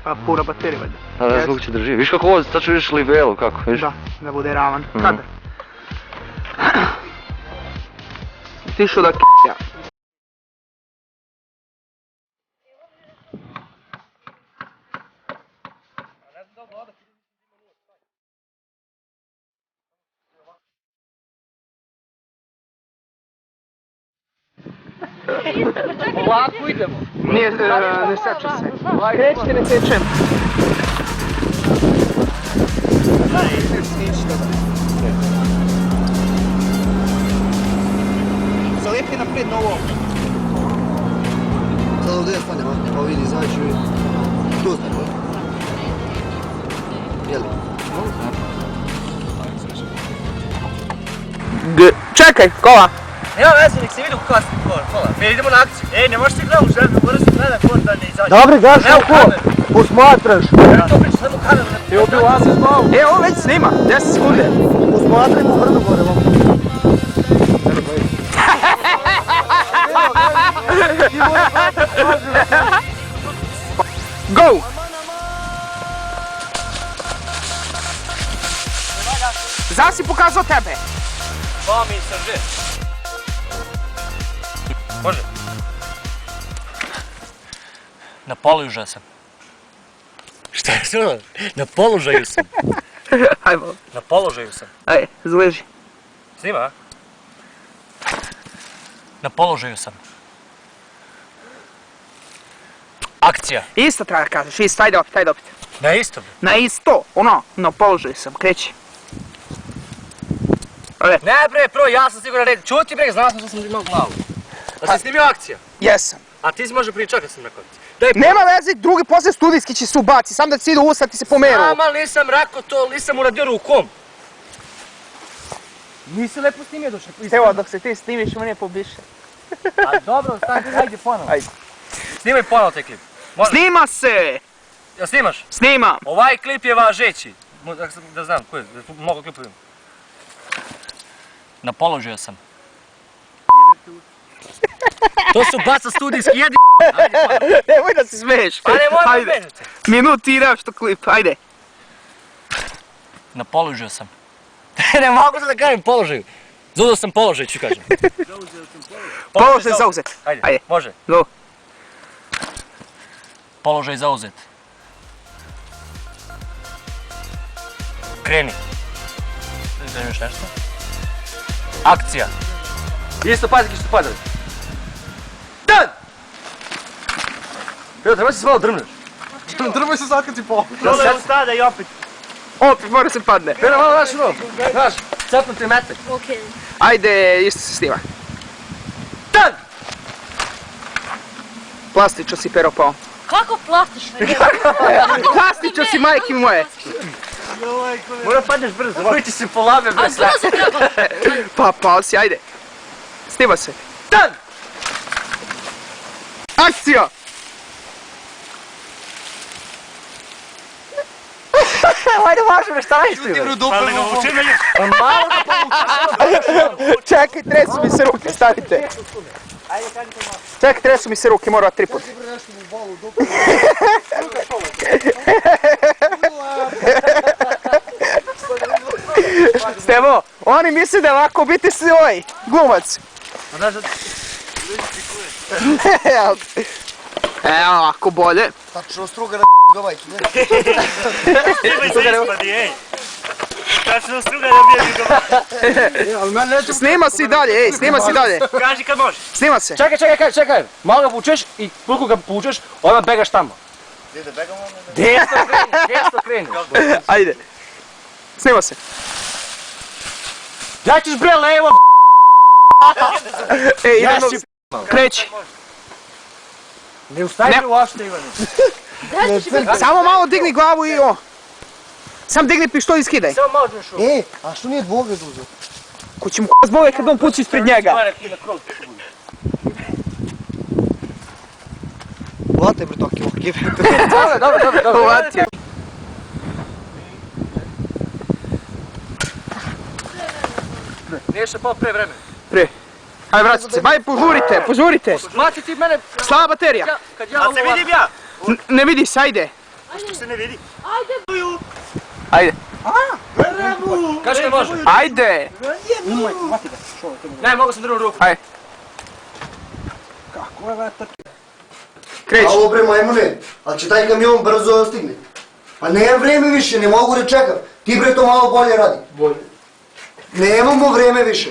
Pa puna baterija valjda. Da, ne znam kako će drži. Viš kako ovo, tačno vidiš livelu, kako, viš? Da bude ravan. Kada? Tišu da k***ja. Polako idemo. Nije, ne seče se. Krećite, ne sečem. Zalijepi naprijed na ovo. Sad ovdje stanemo, pa vidi, izađu i tu stanemo. Jeli? Čekaj, kola! Nema veze, nek se vidi u kasni kola. Mi idemo na akciju. Ej, ne možeš ti gledati u želju, moraš se gledati kod da ne izađe. Dobri, gaš na ko? Posmatraš. To priča samo kameru. Ti obilazi glavu. E, ovo već snima, 10 sekunde. Posmatraj mu brdo gore, vam. Go! Zasi pokazao tebe. Pa mi se že. Može. Na položaju sam. Šta je sve? Na položaju sam. Ajmo. Na položaju sam. Ajde, zleži. Snima, a? Na položaju sam. Akcija. Isto treba da kažeš, isto, ajde opet. Na istom. Na isto, ono, na položaju sam, kreći. Ne bre, prvo ja sam siguran red. Čuti bre, znao sam što sam imao glavu. Da si snimio akcija. Jesam. A ti si može pričati kad sam rekao. Nema veze, drugi posle studijski će se ubaci, sam da ti ide u usta ti se pomeru. Sama nisam rekao to, nisam uradio rukom. Nisi lepo snimio duše. Evo, dok se ti snimiš, mene pobiše. A dobro, ajde ponovo. Ajde. Snimaj ponovo taj klip. Snima se! Jel snimaš? Snimam. Ovaj klip je važeći. Da znam, koji je? Mogu klipu imam. Na položaju sam. To su baca studijski, jedi. Ajde ponovo. Nemoj da se smeješ. Pa ne moram bežati. Minut i nešto klip, ajde. Na položaju sam. Ne mogu sad da kažem položaju. Zauzeo sam položaj, ću kažem. Položaj zauzet. Ajde, može. Go. Položaj zauzet. Kreni. Da još nešto? Akcija. Isto pazi što padali. Dan! Evo, treba se malo drmneš. Drmaj se sad kad si pol. Dole ustada i opet. Opet mora se padne. Pero malo naš rok. Znaš, cepnuti metak. Okej. Ajde, isto se snima. Dan! Plastično si pero pao. Kako plastično je? Plastično si, majke moje. Mora padneš brzo, koji ti se polave A bez brzo treba. Pa, pao si, ajde. Snima se. Dan! Akcija! Ajde, važi me, šta isto je? Ali ga uči me je. Malo da povučeš. Čekaj, tresu mi se ruke, stanite. Čekaj, tresu mi se ruke, mora 3 puta. Stevo, oni misle da je lako biti svoj glumac. Evo, ovako bolje. Tačno struga na gavajki, ne? Snimaj se ispadi, ej. Tačno struga da bijedi ga. Snima se i dalje, ej, snima se i dalje. Kaži kad možeš. Snima se. Čekaj. Malo ga pučeš i koliko ga pučeš, odmah begaš tamo. Gdje da begamo? Desno kreni. Ajde. Snima se. Ja ćeš bre levo. Ej, idemo. Kreći. Ne ustavi uopšte, Ivane. Samo malo digni glavu i o. Sam digni pištolj i skidaj. Samo malo ćeš ovo. A što nije dvogled uzeo? Ko će mu zbove kad on pući ispred njega. Vlate bre toki ovdje. Dobro. Vatio. Nije še pao pre vremena. Pre. Ajde, vratite se. Baj, požurite. Mati ti mene... Slaba baterija. A se vidim ja? Ne vidi se, ajde. Ajde. Kaži kad može. Ajde! Ne, mogu sam drugu ruku. Ajde. Kreći. A ovo bre majmune, ali će taj kamion brzo stigne. Pa nemam vreme više, ne mogu da čekam. Ti bre to malo bolje radi. Bolje. Nemamo vreme više.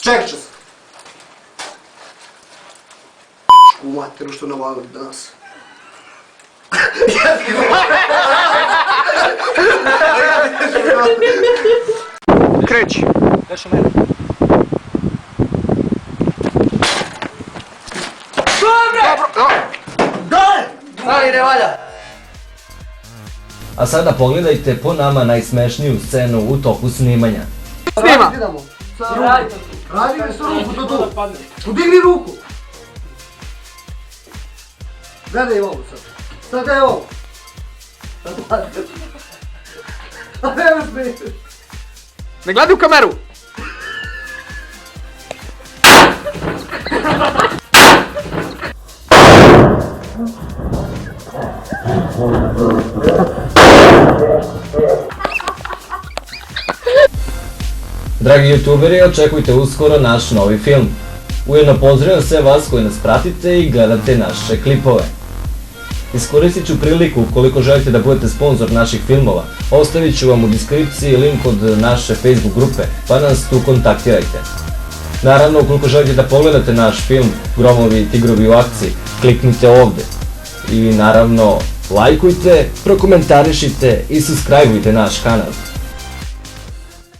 Čekat ću se. U materu što navalili danas. Kreći. Kaži mene. Ali ne valja. A sada pogledajte po nama najsmešniju scenu u toku snimanja. Snima. Radi mi su ruku do tu. Podigni ruku. Gledaj ovo sad. Sad gledaj ovo. A ne me smiješ. Ne gledaj u kameru. Dragi youtuberi, očekujte uskoro naš novi film. Ujedno pozdravljam sve vas koji nas pratite i gledate naše klipove. Iskoristit ću priliku ukoliko želite da budete sponzor naših filmova. Ostavit ću vam u deskripciji link od naše Facebook grupe, pa nas tu kontaktirajte. Naravno, ukoliko želite da pogledate naš film Gromovi i tigrovi u akciji, kliknite ovdje. I naravno, lajkujte, prokomentarišite i subscribeujte naš kanal.